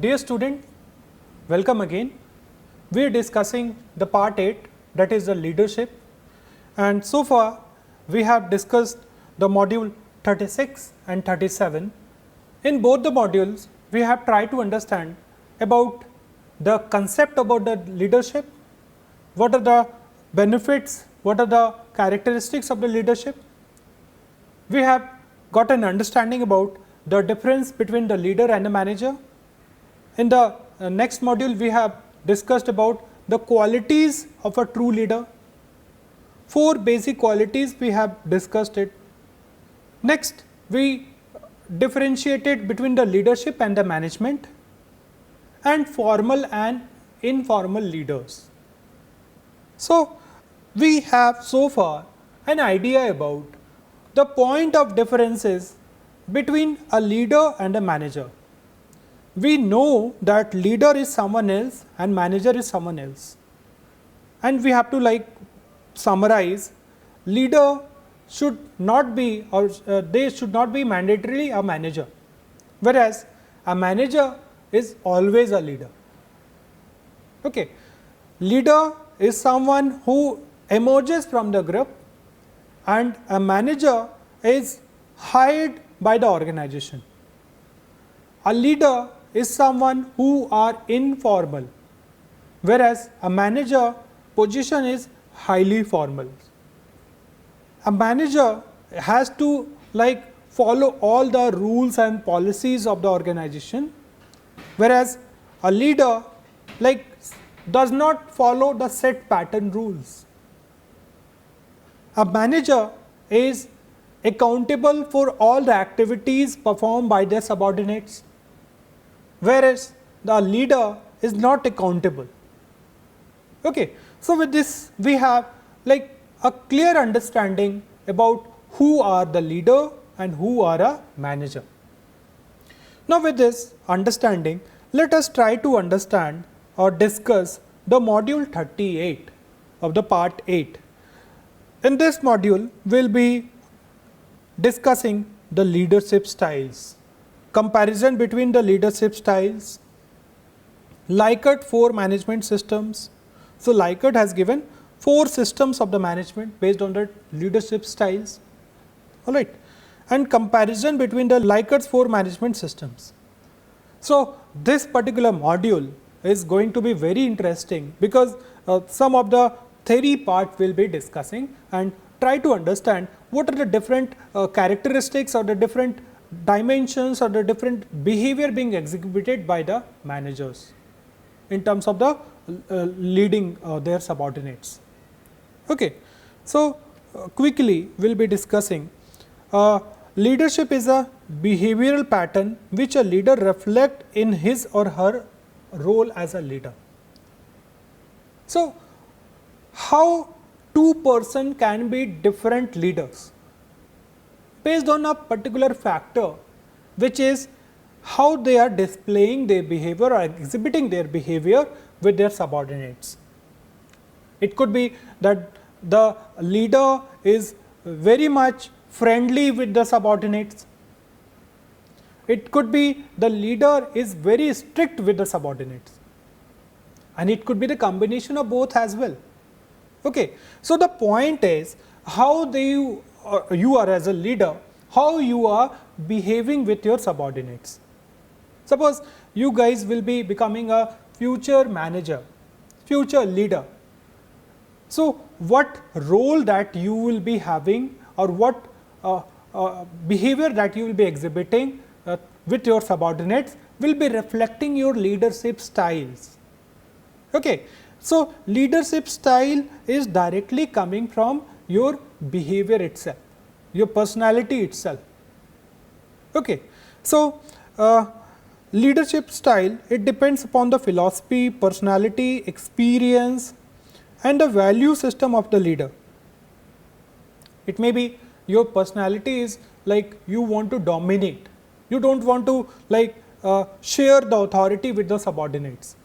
Dear student, welcome again. We are discussing the part 8, that is the leadership, and so far we have discussed the module 36 and 37. In both the modules we have tried to understand about the concept about the leadership, what are the benefits, what are the characteristics of the leadership. We have got an understanding about the difference between the leader and the manager. In the next module we have discussed about the qualities of a true leader. 4 basic qualities we have discussed it. Next we differentiated between the leadership and the management and formal and informal leaders. So we have so far an idea about the point of differences between a leader and a manager. We know that leader is someone else and manager is someone else, and we have to summarize. Leader should not be, or they should not be mandatorily a manager, whereas a manager is always a leader. Okay. Leader is someone who emerges from the group, and a manager is hired by the organization. A leader is someone who are informal, whereas a manager position is highly formal. A manager has to follow all the rules and policies of the organization, whereas a leader does not follow the set pattern rules. A manager is accountable for all the activities performed by their subordinates, whereas the leader is not accountable. Okay. So with this we have a clear understanding about who are the leader and who are a manager. Now with this understanding, let us try to understand or discuss the module 38 of the part 8. In this module we will be discussing the leadership styles, comparison between the leadership styles, Likert 4 management systems. So Likert has given 4 systems of the management based on the leadership styles, alright, and comparison between the Likert's 4 management systems. So this particular module is going to be very interesting, because some of the theory part we will be discussing and try to understand what are the different characteristics or the different dimensions or the different behavior being executed by the managers in terms of the leading their subordinates. Okay. So quickly we will be discussing leadership is a behavioral pattern which a leader reflects in his or her role as a leader. So how 2 persons can be different leaders based on a particular factor, which is how they are displaying their behavior or exhibiting their behavior with their subordinates. It could be that the leader is very much friendly with the subordinates. It could be the leader is very strict with the subordinates, and it could be the combination of both as well. Okay. So the point is how you are as a leader, how you are behaving with your subordinates. Suppose you guys will be becoming a future manager, future leader. So what role that you will be having, or what behavior that you will be exhibiting with your subordinates will be reflecting your leadership styles. Okay. So leadership style is directly coming from your behavior itself, your personality itself. Okay. So leadership style, it depends upon the philosophy, personality, experience and the value system of the leader. It may be your personality is you want to dominate, you do not want to share the authority with the subordinates,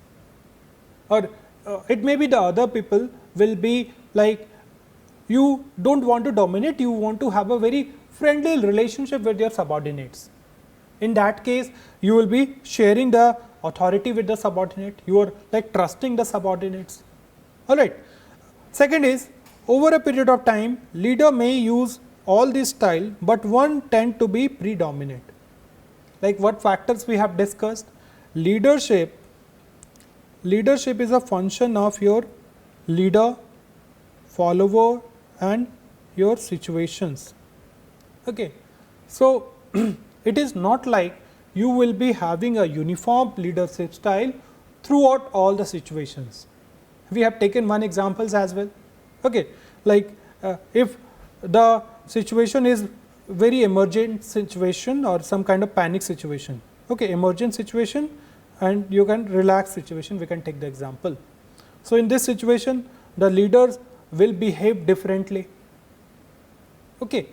or it may be the other people will be you do not want to dominate, you want to have a very friendly relationship with your subordinates. In that case, you will be sharing the authority with the subordinate, you are like trusting the subordinates. Alright. Second is, over a period of time, leader may use all this style, but one tend to be predominant. Like what factors we have discussed? Leadership is a function of your leader, follower and your situations. Okay. So, it is not like you will be having a uniform leadership style throughout all the situations. We have taken one examples as well. Okay. Like if the situation is very emergent situation or some kind of panic situation. Okay, emergent situation and you can relax situation, we can take the example. So, in this situation the leaders will behave differently. Okay.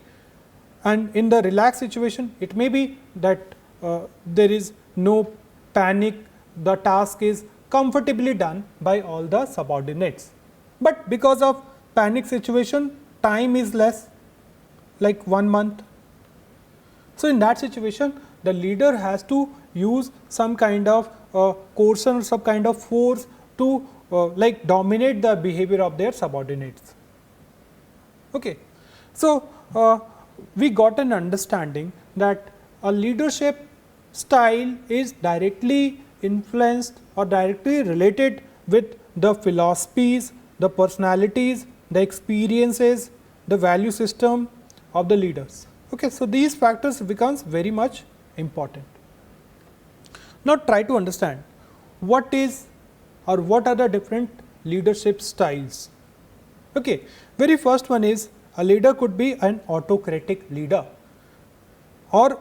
And in the relaxed situation, it may be that there is no panic, the task is comfortably done by all the subordinates. But because of panic situation, time is less, like 1 month. So, in that situation, the leader has to use some kind of coercion or some kind of force to like dominate the behavior of their subordinates. Okay. So, we got an understanding that a leadership style is directly influenced or directly related with the philosophies, the personalities, the experiences, the value system of the leaders. Okay. So, these factors becomes very much important. Now, try to understand what is or what are the different leadership styles. Okay. Very first one is, a leader could be an autocratic leader or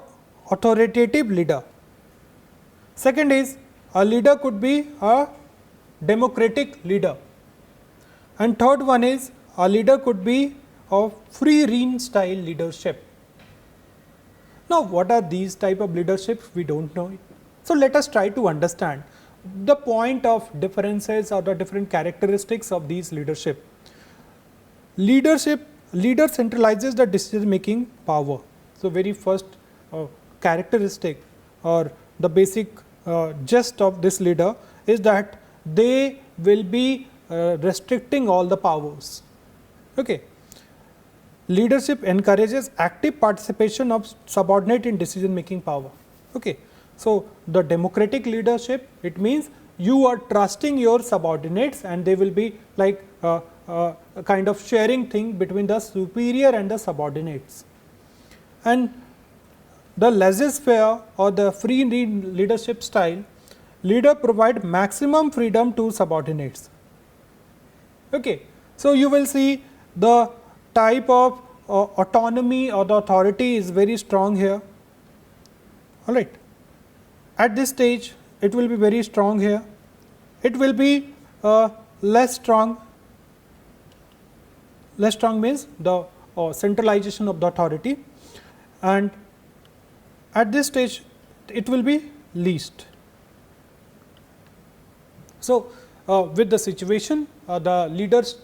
authoritative leader. Second is, a leader could be a democratic leader. And third one is, a leader could be a free rein style leadership. Now, what are these type of leaderships? We don't know it. So, let us try to understand the point of differences or the different characteristics of these leadership. Leader centralizes the decision making power. So, very first characteristic or the basic gist of this leader is that they will be restricting all the powers. Okay. Leadership encourages active participation of subordinate in decision making power. Okay. So, the democratic leadership, it means you are trusting your subordinates and they will be like a kind of sharing thing between the superior and the subordinates. And the laissez-faire or the free leadership style, leader provide maximum freedom to subordinates. Okay. So, you will see the type of autonomy or the authority is very strong here. Alright. At this stage, it will be very strong here. It will be less strong. Less strong means the centralization of the authority, and at this stage it will be least. So, with the situation, the leaders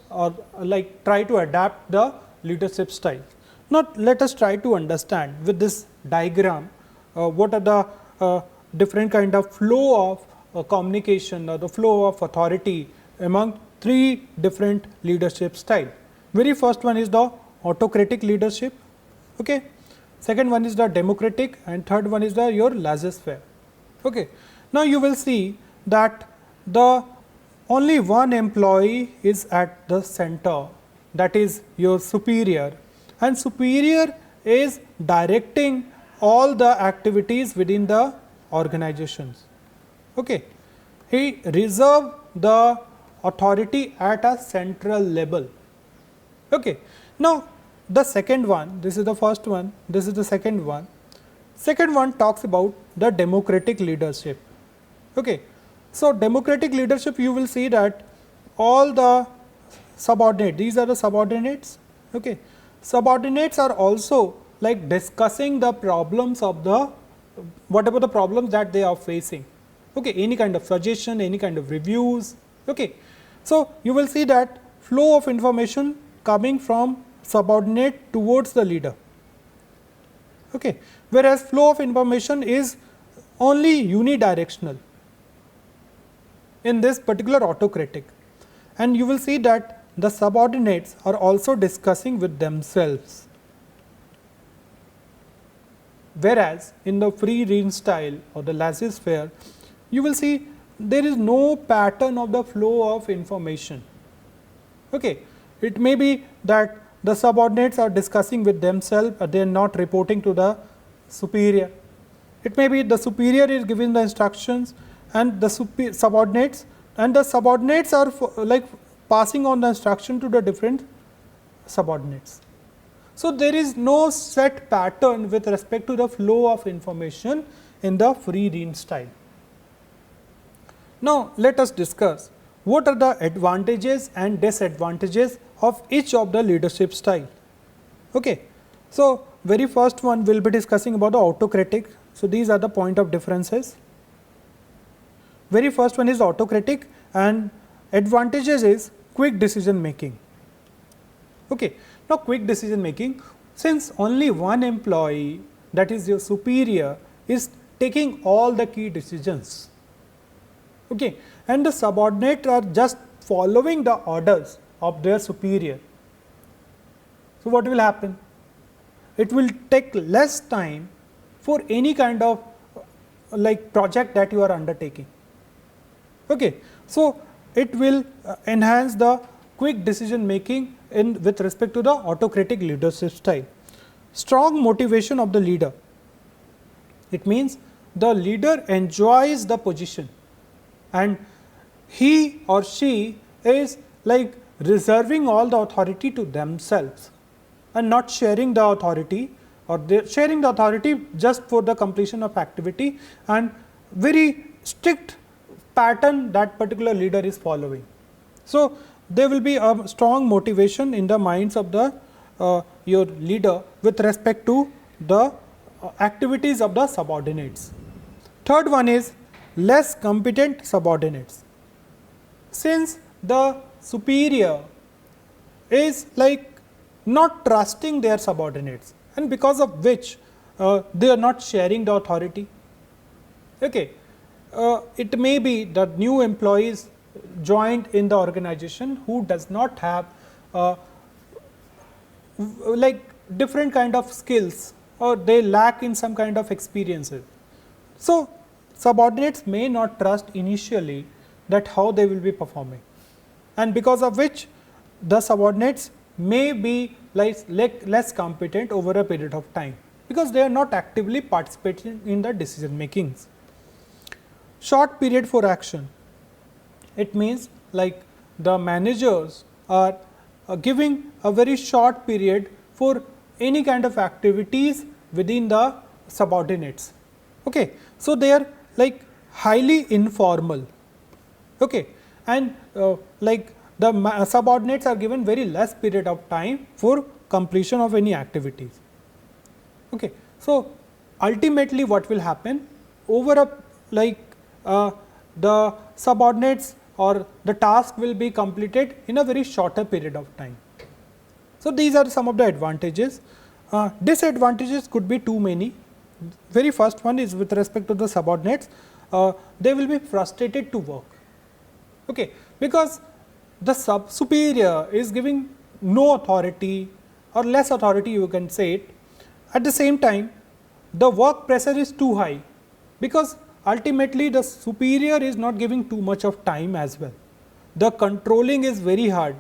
like try to adapt the leadership style. Now, let us try to understand with this diagram what are the different kind of flow of communication or the flow of authority among 3 different leadership style. Very first one is the autocratic leadership. Okay. Second one is the democratic and third one is the your laissez-faire. Okay. Now, you will see that the only one employee is at the center, that is your superior, and superior is directing all the activities within the organizations. Okay. He reserve the authority at a central level. Okay. Now, the second one, this is the first one, this is the second one. Second one talks about the democratic leadership. Okay. So, democratic leadership, you will see that all the subordinates, these are the subordinates. Okay. Subordinates are also like discussing the problems of the whatever the problems that they are facing. Okay. Any kind of suggestion, any kind of reviews. Okay. So, you will see that flow of information coming from subordinate towards the leader. Okay. Whereas, flow of information is only unidirectional. in this particular autocratic, and you will see that the subordinates are also discussing with themselves. Whereas in the free rein style or the laissez-faire, you will see there is no pattern of the flow of information. Okay. It may be that the subordinates are discussing with themselves, they are not reporting to the superior. It may be the superior is giving the instructions and the subordinates, and the subordinates are like passing on the instruction to the different subordinates. So, there is no set pattern with respect to the flow of information in the free rein style. Now, let us discuss what are the advantages and disadvantages of each of the leadership style. Okay. So, very first one we will be discussing about the autocratic. So, these are the point of differences. Very first one is autocratic, and advantages is quick decision making. Okay. Now, quick decision making, since only one employee, that is your superior, is taking all the key decisions, okay, and the subordinates are just following the orders of their superior. So, what will happen? It will take less time for any kind of like project that you are undertaking. Okay. So, it will enhance the quick decision making in with respect to the autocratic leadership style. Strong motivation of the leader. It means the leader enjoys the position and he or she is like reserving all the authority to themselves and not sharing the authority, or sharing the authority just for the completion of activity, and very strict pattern that particular leader is following. So, there will be a strong motivation in the minds of the your leader with respect to the activities of the subordinates. Third one is less competent subordinates. Since the superior is like not trusting their subordinates, and because of which they are not sharing the authority. Okay. It may be that new employees joined in the organization who does not have like different kind of skills, or they lack in some kind of experiences. So, subordinates may not trust initially that how they will be performing, and because of which the subordinates may be less competent over a period of time, because they are not actively participating in the decision makings. Short period for action. It means like the managers are giving a very short period for any kind of activities within the subordinates. Okay. So, they are like highly informal, okay, and like the subordinates are given very less period of time for completion of any activities. Okay. So, ultimately what will happen over a like the subordinates or the task will be completed in a very shorter period of time. So, these are some of the advantages. Disadvantages could be too many. Very first one is with respect to the subordinates, they will be frustrated to work, okay, because the superior is giving no authority or less authority, you can say it. At the same time, the work pressure is too high, because ultimately the superior is not giving too much of time as well. The controlling is very hard.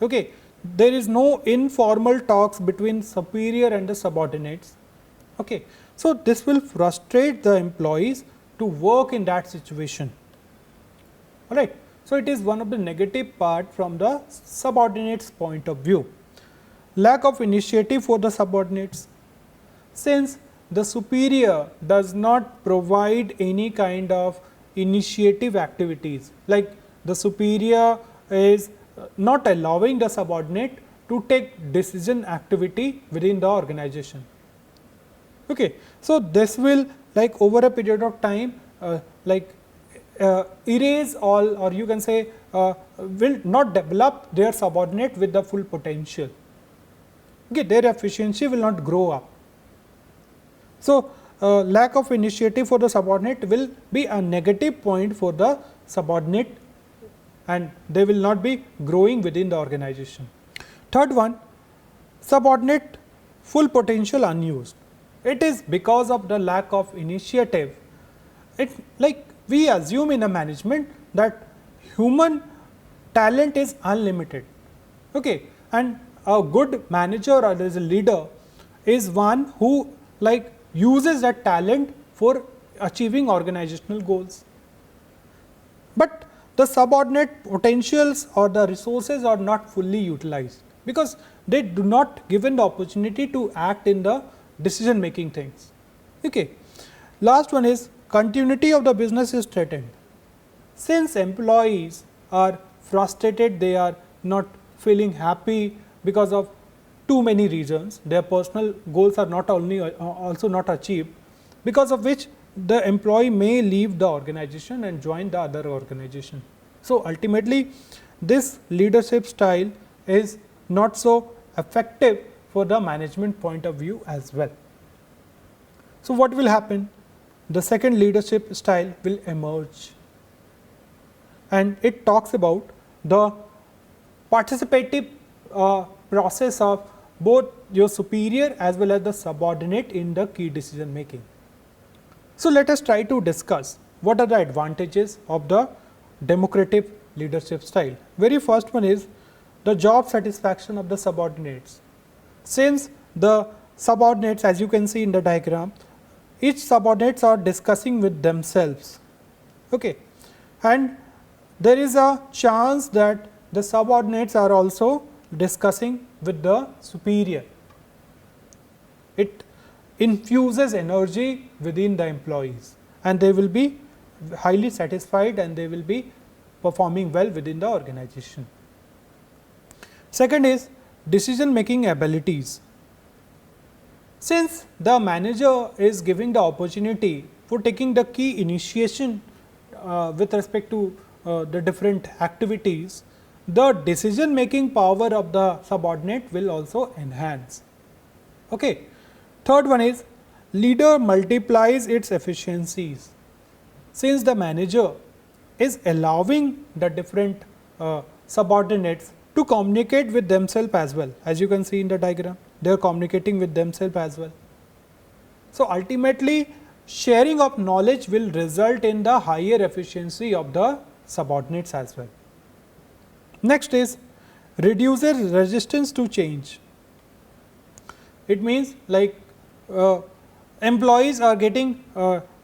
Okay. There is no informal talks between superior and the subordinates. Okay. So, this will frustrate the employees to work in that situation. Alright. So, it is one of the negative part from the subordinates point of view. Lack of initiative for the subordinates. Since the superior does not provide any kind of initiative activities, like the superior is not allowing the subordinate to take decision activity within the organization. Okay. So, this will like over a period of time erase all, or you can say will not develop their subordinate with the full potential. Okay. Their efficiency will not grow up. So, lack of initiative for the subordinate will be a negative point for the subordinate and they will not be growing within the organization. Third one, subordinate full potential unused. It is because of the lack of initiative. It like we assume in a management that human talent is unlimited, okay, and a good manager or as a leader is one who like uses that talent for achieving organizational goals. But the subordinate potentials or the resources are not fully utilized because they do not given the opportunity to act in the decision making things. Okay. Last one is continuity of the business is threatened. Since employees are frustrated, they are not feeling happy because of too many reasons, their personal goals are not only also not achieved, because of which the employee may leave the organization and join the other organization. So, ultimately this leadership style is not so effective for the management point of view as well. So, what will happen? The second leadership style will emerge, and it talks about the participative process of both your superior as well as the subordinate in the key decision making. So, let us try to discuss what are the advantages of the democratic leadership style. Very first one is the job satisfaction of the subordinates. Since the subordinates, as you can see in the diagram, each subordinates are discussing with themselves, okay, and there is a chance that the subordinates are also discussing with the superior. It infuses energy within the employees and they will be highly satisfied and they will be performing well within the organization. Second is decision making abilities. Since the manager is giving the opportunity for taking the key initiation with respect to the different activities, the decision making power of the subordinate will also enhance. Okay. Third one is leader multiplies its efficiencies. Since the manager is allowing the different subordinates to communicate with themselves as well, as you can see in the diagram, they are communicating with themselves as well. So, ultimately sharing of knowledge will result in the higher efficiency of the subordinates as well. Next is reduces resistance to change. It means like employees are getting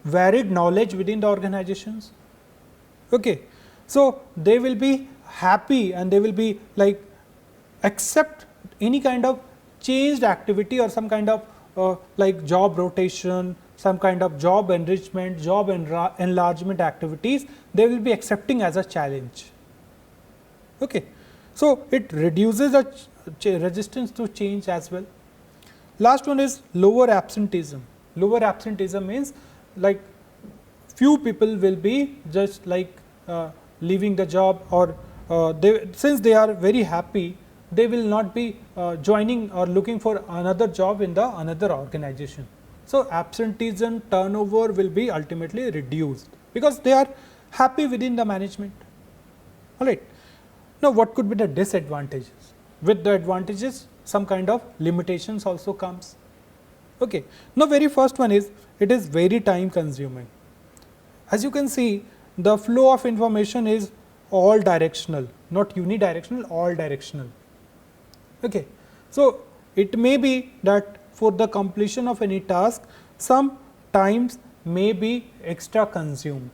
varied knowledge within the organizations. Okay. So, they will be happy and they will be like accept any kind of changed activity or some kind of like job rotation, some kind of job enrichment, job enlargement activities, they will be accepting as a challenge. Okay. So, it reduces the resistance to change as well. Last one is lower absenteeism. Lower absenteeism means like few people will be just like leaving the job or since they are very happy, they will not be joining or looking for another job in the another organization. So, absenteeism turnover will be ultimately reduced because they are happy within the management. All right. Now, what could be the disadvantages? With the advantages, some kind of limitations also comes. Okay. Now, very first one is it is very time consuming. As you can see, the flow of information is all directional, not unidirectional, all directional. Okay. So, it may be that for the completion of any task, some times may be extra consumed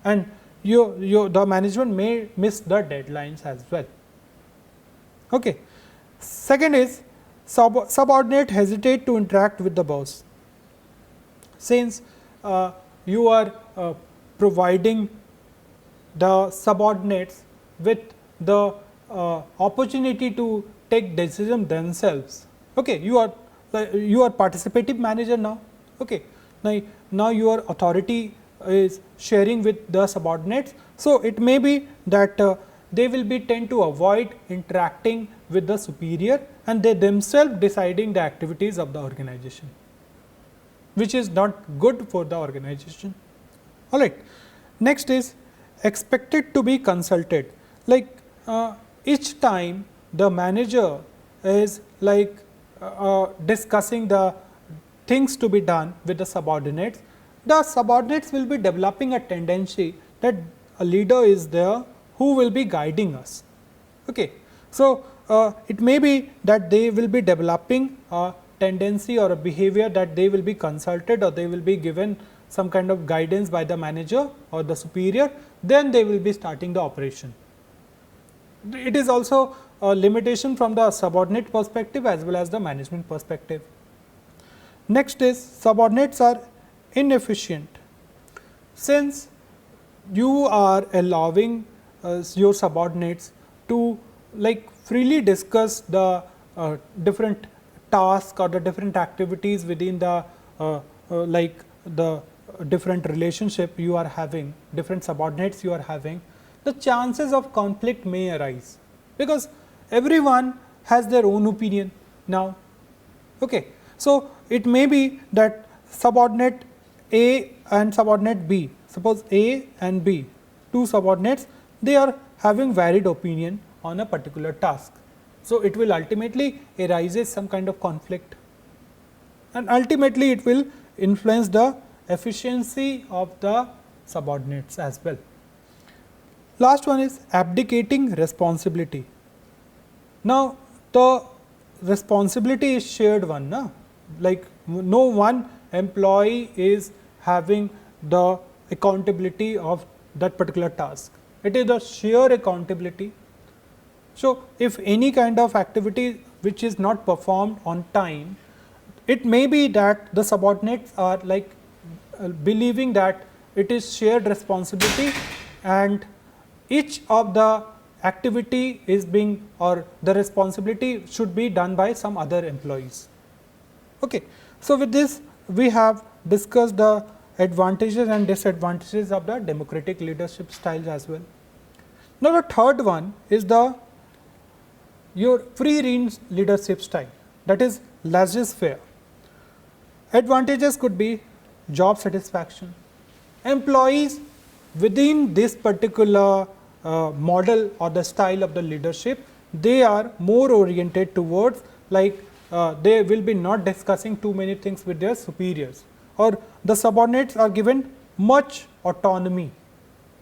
and the management may miss the deadlines as well. Okay. Second is subordinate hesitate to interact with the boss. Since you are providing the subordinates with the opportunity to take decision themselves. Okay, you are participative manager now. Okay, now your authority is sharing with the subordinates. So, it may be that they will be tend to avoid interacting with the superior and they themselves deciding the activities of the organization, which is not good for the organization. All right. Next is expected to be consulted. Like each time the manager is like discussing the things to be done with the subordinates will be developing a tendency that a leader is there who will be guiding us. Okay. So, it may be that they will be developing a tendency or a behavior that they will be consulted or they will be given some kind of guidance by the manager or the superior, then they will be starting the operation. It is also a limitation from the subordinate perspective as well as the management perspective. Next is subordinates are inefficient. Since you are allowing your subordinates to like freely discuss the different tasks or the different activities within the like the different relationship you are having, different subordinates you are having, the chances of conflict may arise, because everyone has their own opinion now. Okay. So, it may be that subordinate A and subordinate B, suppose A and B, two subordinates, they are having varied opinion on a particular task. So, it will ultimately arises some kind of conflict, and ultimately it will influence the efficiency of the subordinates as well. Last one is abdicating responsibility. Now, the responsibility is shared one, na? Like no one employee is having the accountability of that particular task. It is a sheer accountability. So, if any kind of activity which is not performed on time, it may be that the subordinates are like believing that it is shared responsibility and each of the activity is being or the responsibility should be done by some other employees. Okay. So, with this we have discussed the advantages and disadvantages of the democratic leadership styles as well. Now, the third one is the your free range leadership style, that is laissez-faire. Advantages could be job satisfaction. Employees within this particular model or the style of the leadership, they are more oriented towards like they will be not discussing too many things with their superiors, or the subordinates are given much autonomy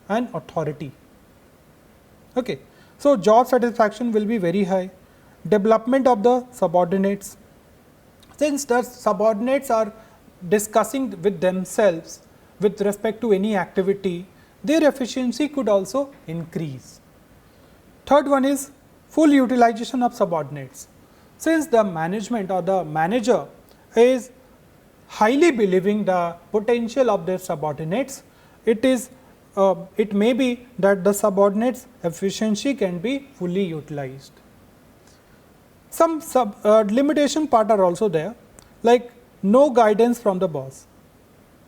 and authority. Okay. So, job satisfaction will be very high. Development of the subordinates, since the subordinates are discussing with themselves with respect to any activity, their efficiency could also increase. Third one is full utilization of subordinates. Since the management or the manager is highly believing the potential of their subordinates, it may be that the subordinates efficiency can be fully utilized. Some limitation part are also there, like no guidance from the boss.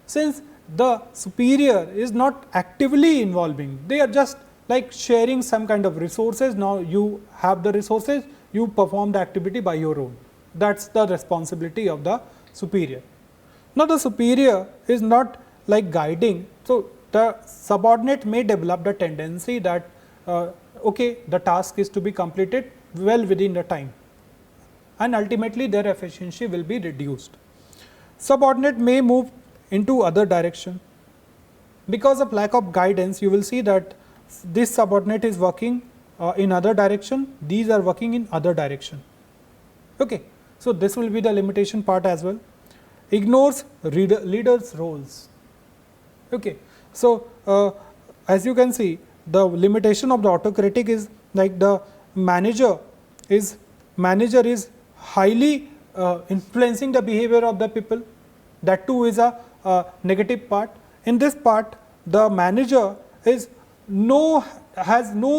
Since the superior is not actively involving, they are just like sharing some kind of resources. Now, you have the resources, you perform the activity by your own. That is the responsibility of the superior. Now, the superior is not like guiding. So, the subordinate may develop the tendency that okay, the task is to be completed well within the time, and ultimately their efficiency will be reduced. Subordinate may move into other direction. Because of lack of guidance, you will see that this subordinate is working in other direction, these are working in other direction. Okay. So, this will be the limitation part as well. Ignores leaders' roles. Okay. So, as you can see, the limitation of the autocratic is like the manager is highly influencing the behavior of the people. That too is a negative part. In this part, the manager has no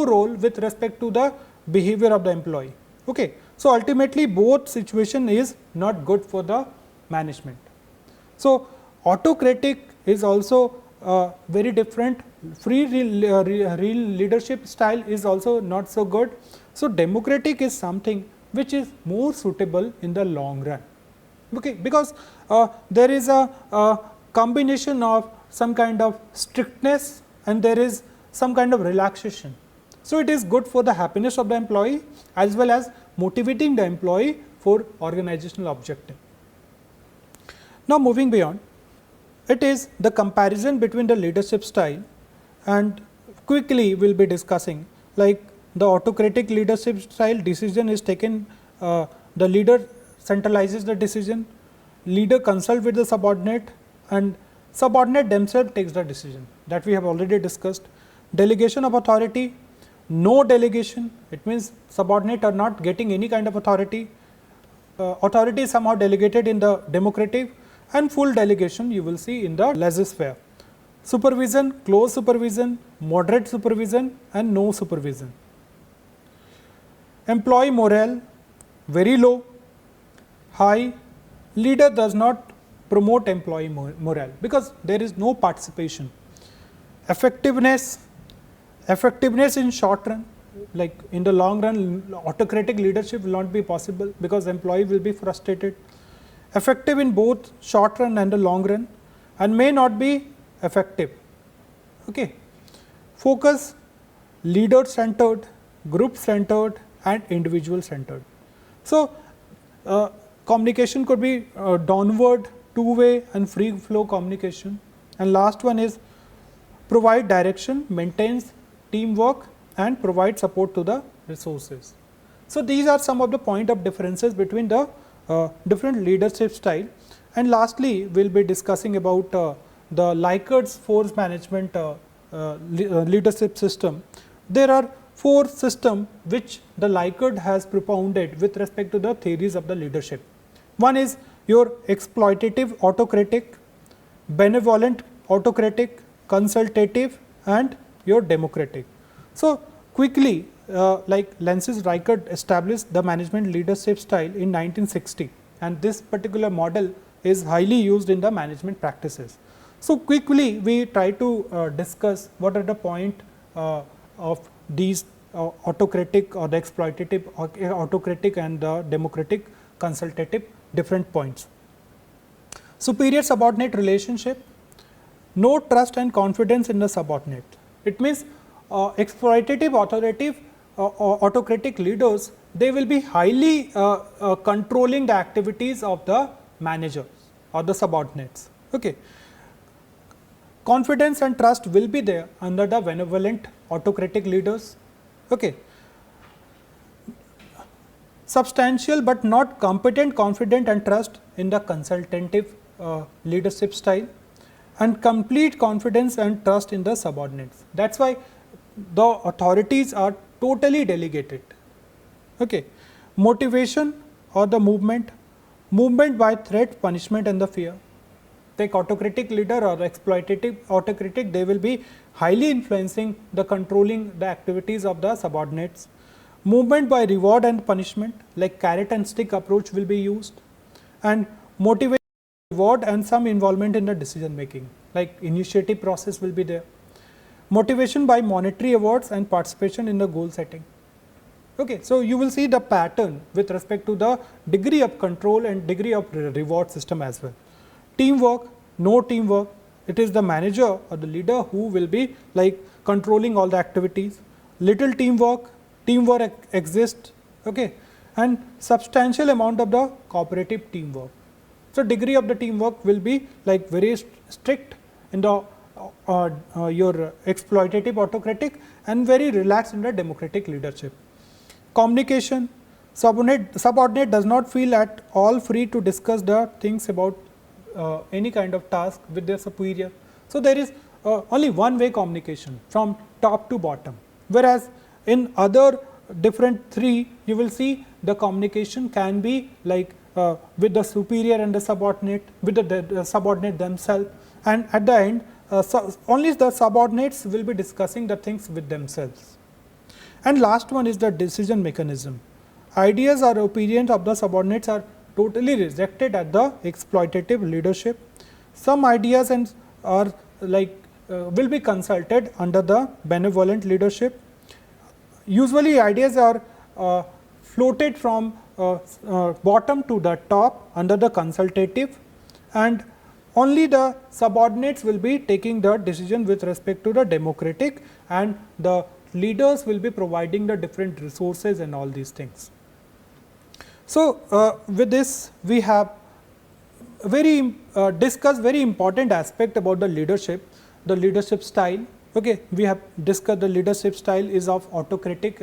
role with respect to the behavior of the employee. Okay. So, ultimately both situation is not good for the management. So, autocratic is also very different. Free real leadership style is also not so good. So, democratic is something which is more suitable in the long run. Okay. Because there is a combination of some kind of strictness and there is some kind of relaxation. So it is good for the happiness of the employee as well as motivating the employee for organizational objective. Now moving beyond, it is the comparison between the leadership style, and quickly we will be discussing like the autocratic leadership style. Decision is taken, the leader centralizes the decision, leader consult with the subordinate, and subordinate themselves takes the decision, that we have already discussed. Delegation of authority, no delegation, it means subordinate are not getting any kind of authority. Authority is somehow delegated in the democratic, and full delegation you will see in the laissez-faire. Supervision, close supervision, moderate supervision, and no supervision. Employee morale, very low. High, leader does not promote employee morale because there is no participation. Effectiveness, effectiveness in short run, like in the long run autocratic leadership will not be possible because employee will be frustrated. Effective in both short run and the long run, and may not be effective. Okay. Focus, leader centered, group centered, and individual centered. So communication could be downward, two-way and free flow communication. And last one is provide direction, maintains teamwork, and provide support to the resources. So these are some of the point of differences between the different leadership style. And lastly, we will be discussing about the Likert force management leadership system. There are 4 systems which the Likert has propounded with respect to the theories of the leadership. One is your exploitative autocratic, benevolent autocratic, consultative, and your democratic. So quickly, like Lensis Likert established the management leadership style in 1960, and this particular model is highly used in the management practices. So quickly we try to discuss what are the point of these autocratic or the exploitative autocratic and the democratic consultative different points. Superior subordinate relationship, no trust and confidence in the subordinate. It means exploitative autocratic leaders, they will be highly controlling the activities of the managers or the subordinates. Okay. Confidence and trust will be there under the benevolent autocratic leaders. Okay. Substantial but not competent, confident and trust in the consultative leadership style, and complete confidence and trust in the subordinates. That is why the authorities are totally delegated. Okay. Motivation or the movement by threat, punishment and the fear. Take autocratic leader or exploitative autocratic, they will be highly influencing the controlling the activities of the subordinates. Movement by reward and punishment, like carrot and stick approach will be used, and motivation, reward and some involvement in the decision making, like initiative process will be there. Motivation by monetary awards and participation in the goal setting. Okay. So you will see the pattern with respect to the degree of control and degree of reward system as well. Teamwork, no teamwork, it is the manager or the leader who will be like controlling all the activities. Little teamwork exists, okay, and substantial amount of the cooperative teamwork. So degree of the teamwork will be like very strict in the your exploitative autocratic and very relaxed in the democratic leadership. Communication, subordinate does not feel at all free to discuss the things about any kind of task with their superior. So there is only one way communication from top to bottom, whereas in other different 3 you will see the communication can be like with the superior and the subordinate, with the subordinate themselves, and at the end only the subordinates will be discussing the things with themselves. And last one is the decision mechanism. Ideas or opinions of the subordinates are totally rejected at the exploitative leadership. Some ideas and are like will be consulted under the benevolent leadership. Usually ideas are floated from bottom to the top under the consultative, and only the subordinates will be taking the decision with respect to the democratic, and the leaders will be providing the different resources and all these things. So, with this we have very discussed very important aspect about the leadership style. Okay, we have discussed the leadership style is of autocratic,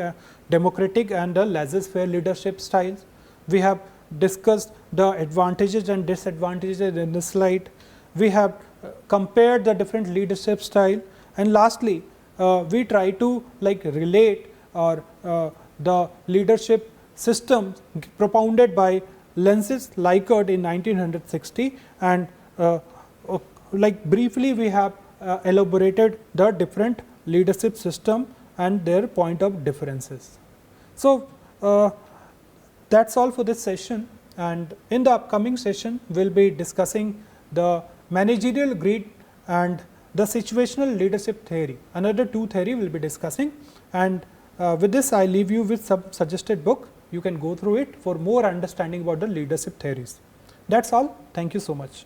democratic and the laissez-faire leadership styles. We have discussed the advantages and disadvantages in this slide. We have compared the different leadership style, and lastly we try to like relate or the leadership systems propounded by Lensis Likert in 1960, and like briefly we have elaborated the different leadership system and their point of differences. So, that is all for this session, and in the upcoming session we will be discussing the managerial greed and the situational leadership theory. Another two theory we will be discussing, and with this I leave you with some suggested book. You can go through it for more understanding about the leadership theories. That is all. Thank you so much.